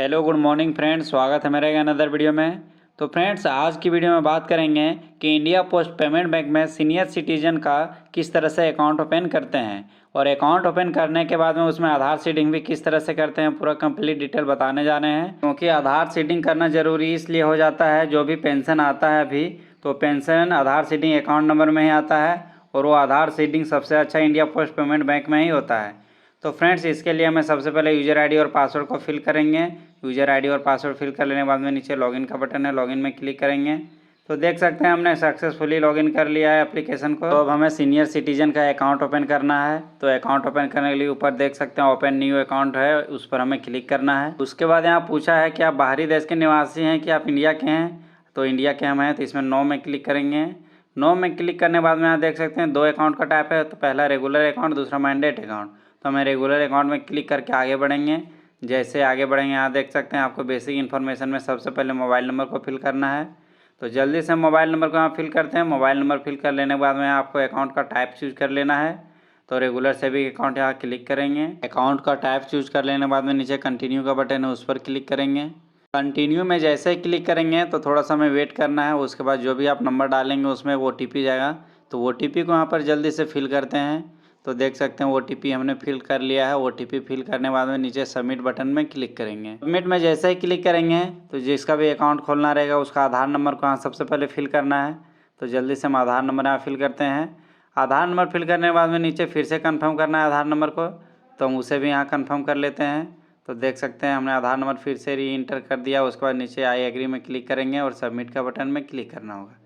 Hello good morning friends, स्वागत है मेरे अनदर वीडियो में। तो फ्रेंड्स, आज की वीडियो में बात करेंगे कि इंडिया पोस्ट पेमेंट बैंक में सीनियर सिटीजन का किस तरह से अकाउंट ओपन करते हैं और अकाउंट ओपन करने के बाद में उसमें आधार सीडिंग भी किस तरह से करते हैं, पूरा कंप्लीट डिटेल बताने जा रहे हैं। क्योंकि आधार सीडिंग करना ज़रूरी इसलिए हो जाता है, जो भी पेंशन आता है अभी तो पेंशन आधार सीडिंग अकाउंट नंबर में ही आता है और वो आधार सीडिंग सबसे अच्छा इंडिया पोस्ट पेमेंट बैंक में ही होता है। तो फ्रेंड्स, इसके लिए हमें सबसे पहले यूज़र आईडी और पासवर्ड को फिल करेंगे। यूज़र आईडी और पासवर्ड फिल कर लेने के बाद में नीचे लॉगिन का बटन है, लॉगिन में क्लिक करेंगे तो देख सकते हैं हमने सक्सेसफुली लॉगिन कर लिया है एप्लीकेशन को। तो अब हमें सीनियर सिटीजन का अकाउंट ओपन करना है। तो अकाउंट ओपन करने के लिए ऊपर देख सकते हैं ओपन न्यू अकाउंट है, उस पर हमें क्लिक करना है। उसके बाद यहाँ पूछा है कि आप बाहरी देश के निवासी हैं कि आप इंडिया के हैं, तो इंडिया के हम हैं तो इसमें नो में क्लिक करेंगे। नो में क्लिक करने के बाद में यहाँ देख सकते हैं दो अकाउंट का टाइप है, तो पहला रेगुलर अकाउंट, दूसरा मैंडेट अकाउंट। तो हमें रेगुलर अकाउंट में क्लिक करके आगे बढ़ेंगे। जैसे आगे बढ़ेंगे यहाँ देख सकते हैं आपको बेसिक इन्फॉर्मेशन में सबसे पहले मोबाइल नंबर को फिल करना है। तो जल्दी से मोबाइल नंबर को यहाँ फिल करते हैं। मोबाइल नंबर फिल कर लेने के बाद में आपको अकाउंट का टाइप चूज कर लेना है। तो रेगुलर सेविंग अकाउंट यहाँ क्लिक करेंगे। अकाउंट का टाइप चूज कर लेने के बाद में नीचे कंटिन्यू का बटन है, उस पर क्लिक करेंगे। कंटिन्यू में जैसे ही क्लिक करेंगे तो थोड़ा सा हमें वेट करना है। उसके बाद जो भी आप नंबर डालेंगे उसमें OTP जाएगा, तो OTP को यहाँ पर जल्दी से फिल करते हैं। तो देख सकते हैं OTP हमने फिल कर लिया है। OTP फिल करने के बाद में नीचे सबमिट बटन में क्लिक करेंगे। सबमिट में जैसे ही क्लिक करेंगे तो जिसका भी अकाउंट खोलना रहेगा उसका आधार नंबर को यहाँ सबसे पहले फिल करना है। तो जल्दी से हम आधार नंबर यहाँ फिल करते हैं। आधार नंबर फिल करने के बाद में नीचे फिर से कन्फर्म करना है आधार नंबर को, तो हम उसे भी यहाँ कन्फर्म कर लेते हैं। तो देख सकते हैं हमने आधार नंबर फिर से री इंटर कर दिया। उसके बाद नीचे आई एग्री में क्लिक करेंगे और सबमिट का बटन में क्लिक करना होगा।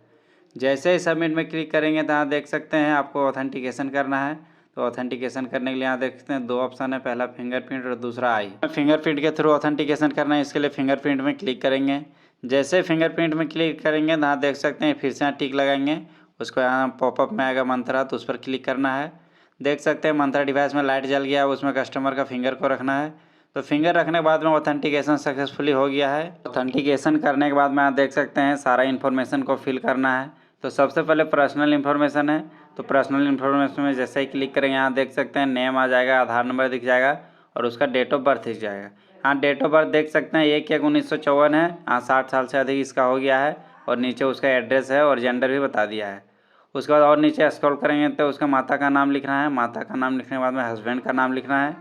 जैसे ही सबमिट में क्लिक करेंगे तो यहाँ देख सकते हैं आपको ऑथेंटिकेशन करना है। तो ऑथेंटिकेशन करने के लिए यहाँ देख सकते हैं दो ऑप्शन है, पहला फिंगरप्रिंट और दूसरा आई। फिंगरप्रिंट के थ्रू ऑथेंटिकेशन करना है, इसके लिए फिंगरप्रिंट में क्लिक करेंगे। जैसे फिंगरप्रिंट में क्लिक करेंगे तो यहाँ देख सकते हैं फिर से यहाँ टिक लगाएंगे। उसको यहाँ पॉपअप में आएगा मंत्रा, तो उस पर क्लिक करना है। देख सकते हैं मंत्रा डिवाइस में लाइट जल गया, उसमें कस्टमर का फिंगर को रखना है। तो फिंगर रखने के बाद में ऑथेंटिकेशन सक्सेसफुली हो गया है। ऑथेंटिकेशन करने के बाद में आप देख सकते हैं सारा इन्फॉर्मेशन को फिल करना है। तो सबसे पहले पर्सनल इन्फॉर्मेशन है, तो पर्सनल इन्फॉर्मेशन में जैसे ही क्लिक करेंगे यहाँ देख सकते हैं नेम आ जाएगा, आधार नंबर दिख जाएगा और उसका डेट ऑफ बर्थ दिख जाएगा। हाँ, डेट ऑफ बर्थ देख सकते हैं 1/1/1954 है। हाँ, 60 साल से अधिक इसका हो गया है और नीचे उसका एड्रेस है और जेंडर भी बता दिया है। उसके बाद और नीचे स्क्रॉल करेंगे तो उसका माता का नाम लिखना है। माता का नाम लिखने के बाद में हस्बैंड का नाम लिखना है।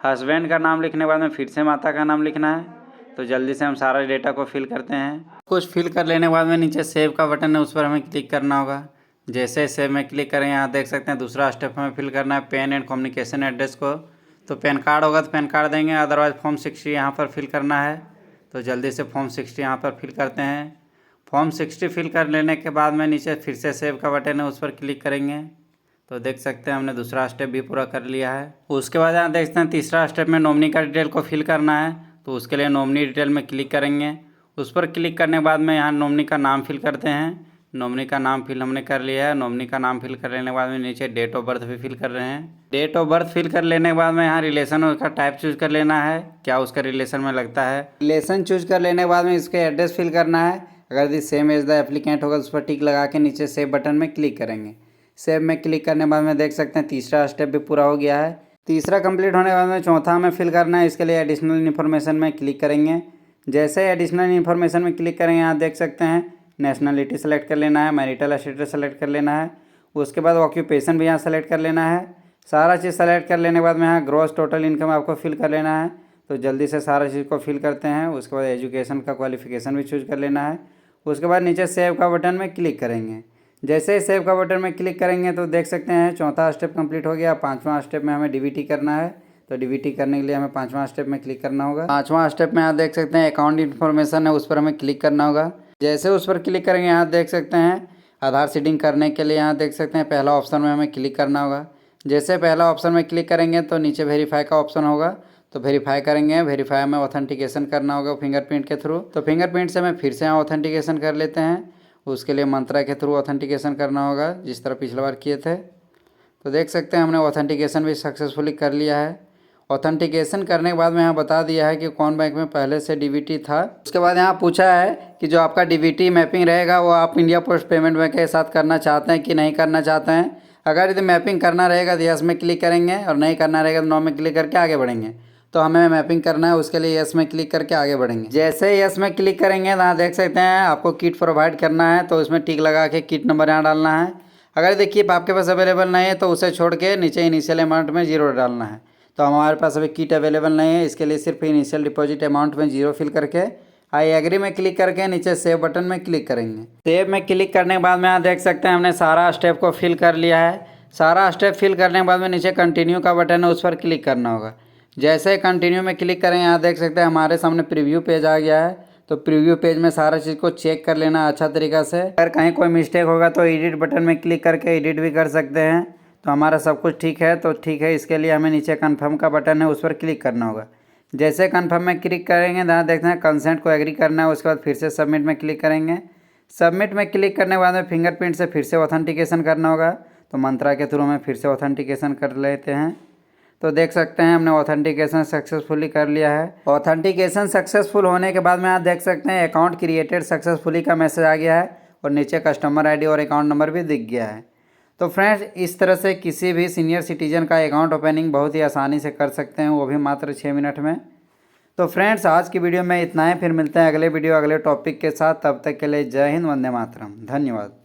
हस्बैंड का नाम लिखने के बाद में फिर से माता का नाम लिखना है। तो जल्दी से हम सारा डेटा को फिल करते हैं। कुछ फिल कर लेने के बाद में नीचे सेव का बटन है, उस पर हमें क्लिक करना होगा। जैसे सेव में क्लिक करें यहाँ देख सकते हैं दूसरा स्टेप हमें फिल करना है पेन एंड कम्युनिकेशन एड्रेस को। तो पैन कार्ड होगा तो पैन कार्ड देंगे, अदरवाइज फॉर्म 60 यहाँ पर फिल करना है। तो जल्दी से फॉर्म 60 यहाँ पर फिल करते हैं। फॉर्म 60 फिल कर लेने के बाद में नीचे फिर से सेव का बटन है, उस पर क्लिक करेंगे। तो देख सकते हैं हमने दूसरा स्टेप भी पूरा कर लिया है। उसके बाद यहाँ देखते हैं तीसरा स्टेप में नॉमिनी का डिटेल को फिल करना है। तो उसके लिए नॉमिनी डिटेल में क्लिक करेंगे। उस पर क्लिक करने के बाद में यहाँ नॉमिनी का नाम फिल करते हैं। नॉमिनी का नाम फिल हमने कर लिया है। नॉमिनी का नाम फिल कर लेने के बाद में नीचे डेट ऑफ बर्थ भी फिल कर रहे हैं। डेट ऑफ बर्थ फिल कर लेने के बाद में यहाँ रिलेशन उसका टाइप चूज कर लेना है, क्या उसका रिलेशन में लगता है। रिलेशन चूज कर लेने के बाद में इसके एड्रेस फिल करना है। अगर the same as the applicant होगा तो उस पर टिक लगा के नीचे सेव बटन में क्लिक करेंगे। सेव में क्लिक करने के बाद में देख सकते हैं तीसरा स्टेप भी पूरा हो गया है। तीसरा कंप्लीट होने के बाद में चौथा हमें फिल करना है। इसके लिए एडिशनल इन्फॉर्मेशन में क्लिक करेंगे। जैसे एडिशनल इन्फॉर्मेशन में क्लिक करेंगे यहाँ देख सकते हैं नेशनलिटी सेलेक्ट कर लेना है, मैरिटल स्टेटस सेलेक्ट कर लेना है। उसके बाद ऑक्यूपेशन भी यहाँ सेलेक्ट कर लेना है। सारा चीज़ सेलेक्ट कर लेने के बाद में यहाँ ग्रॉस टोटल इनकम आपको फिल कर लेना है। तो जल्दी से सारा चीज़ को फिल करते हैं। उसके बाद एजुकेशन का क्वालिफिकेशन भी चूज कर लेना है। उसके बाद नीचे सेव का बटन में क्लिक करेंगे। जैसे ही सेव का बटन में क्लिक करेंगे तो देख सकते हैं चौथा स्टेप कंप्लीट हो गया। पांचवा स्टेप में हमें DBT करना है। तो DBT करने के लिए हमें पांचवा स्टेप में क्लिक करना होगा। पांचवा स्टेप में यहाँ देख सकते हैं अकाउंट इन्फॉर्मेशन है, उस पर हमें क्लिक करना होगा। जैसे उस पर क्लिक करेंगे यहाँ देख सकते हैं आधार सीडिंग करने के लिए यहाँ देख सकते हैं पहला ऑप्शन में हमें क्लिक करना होगा। जैसे पहला ऑप्शन में क्लिक करेंगे तो नीचे वेरीफाई का ऑप्शन होगा, तो वेरीफाई करेंगे। वेरीफाई में ऑथेंटिकेशन करना होगा फिंगरप्रिंट के थ्रू। तो फिंगरप्रिंट से हमें फिर से यहाँ ऑथेंटिकेशन कर लेते हैं। उसके लिए मंत्रा के थ्रू ऑथेंटिकेशन करना होगा, जिस तरह पिछली बार किए थे। तो देख सकते हैं हमने ऑथेंटिकेशन भी सक्सेसफुली कर लिया है। ऑथेंटिकेशन करने के बाद में यहाँ बता दिया है कि कौन बैंक में पहले से DBT था। उसके बाद यहाँ पूछा है कि जो आपका DBT मैपिंग रहेगा वो आप इंडिया पोस्ट पेमेंट बैंक के साथ करना चाहते हैं कि नहीं करना चाहते हैं। अगर यदि मैपिंग करना रहेगा तो यस में क्लिक करेंगे और नहीं करना रहेगा तो नो में क्लिक करके आगे बढ़ेंगे। तो हमें मैपिंग करना है, उसके लिए यस में क्लिक करके आगे बढ़ेंगे। जैसे यस में क्लिक करेंगे तो यहाँ देख सकते हैं आपको किट प्रोवाइड करना है, तो इसमें टिक लगा के किट नंबर यहाँ डालना है। अगर देखिए आपके पास अवेलेबल नहीं है तो उसे छोड़ के नीचे इनिशियल अमाउंट में 0 डालना है। तो हमारे पास अभी किट अवेलेबल नहीं है, इसके लिए सिर्फ इनिशियल डिपॉजिट अमाउंट में 0 फिल करके आई एग्री में क्लिक करके नीचे सेव बटन में क्लिक करेंगे। सेव में क्लिक करने के बाद में यहाँ देख सकते हैं हमने सारा स्टेप को फिल कर लिया है। सारा स्टेप फिल करने के बाद में नीचे कंटिन्यू का बटन है, उस पर क्लिक करना होगा। जैसे कंटिन्यू में क्लिक करें यहाँ देख सकते हैं हमारे सामने प्रीव्यू पेज आ गया है। तो प्रीव्यू पेज में सारा चीज़ को चेक कर लेना अच्छा तरीक़ा से। अगर कहीं कोई मिस्टेक होगा तो एडिट बटन में क्लिक करके एडिट भी कर सकते हैं। तो हमारा सब कुछ ठीक है तो ठीक है, इसके लिए हमें नीचे कन्फर्म का बटन है, उस पर क्लिक करना होगा। जैसे कन्फर्म में क्लिक करेंगे यहाँ देखते हैं कंसेंट को एग्री करना है, उसके बाद फिर से सबमिट में क्लिक करेंगे। सबमिट में क्लिक करने के बाद में फिंगरप्रिंट से फिर से ऑथेंटिकेशन करना होगा। तो मंत्रा के थ्रू हमें फिर से ऑथेंटिकेशन कर लेते हैं। तो देख सकते हैं हमने ऑथेंटिकेशन सक्सेसफुली कर लिया है। ऑथेंटिकेशन सक्सेसफुल होने के बाद में आप देख सकते हैं अकाउंट क्रिएटेड सक्सेसफुली का मैसेज आ गया है और नीचे कस्टमर आईडी और अकाउंट नंबर भी दिख गया है। तो फ्रेंड्स इस तरह से किसी भी सीनियर सिटीजन का अकाउंट ओपनिंग बहुत ही आसानी से कर सकते हैं, वो भी मात्र 6 मिनट में। तो फ्रेंड्स आज की वीडियो में इतना ही, फिर मिलते हैं अगले वीडियो अगले टॉपिक के साथ। तब तक के लिए जय हिंद, वंदे मातरम, धन्यवाद।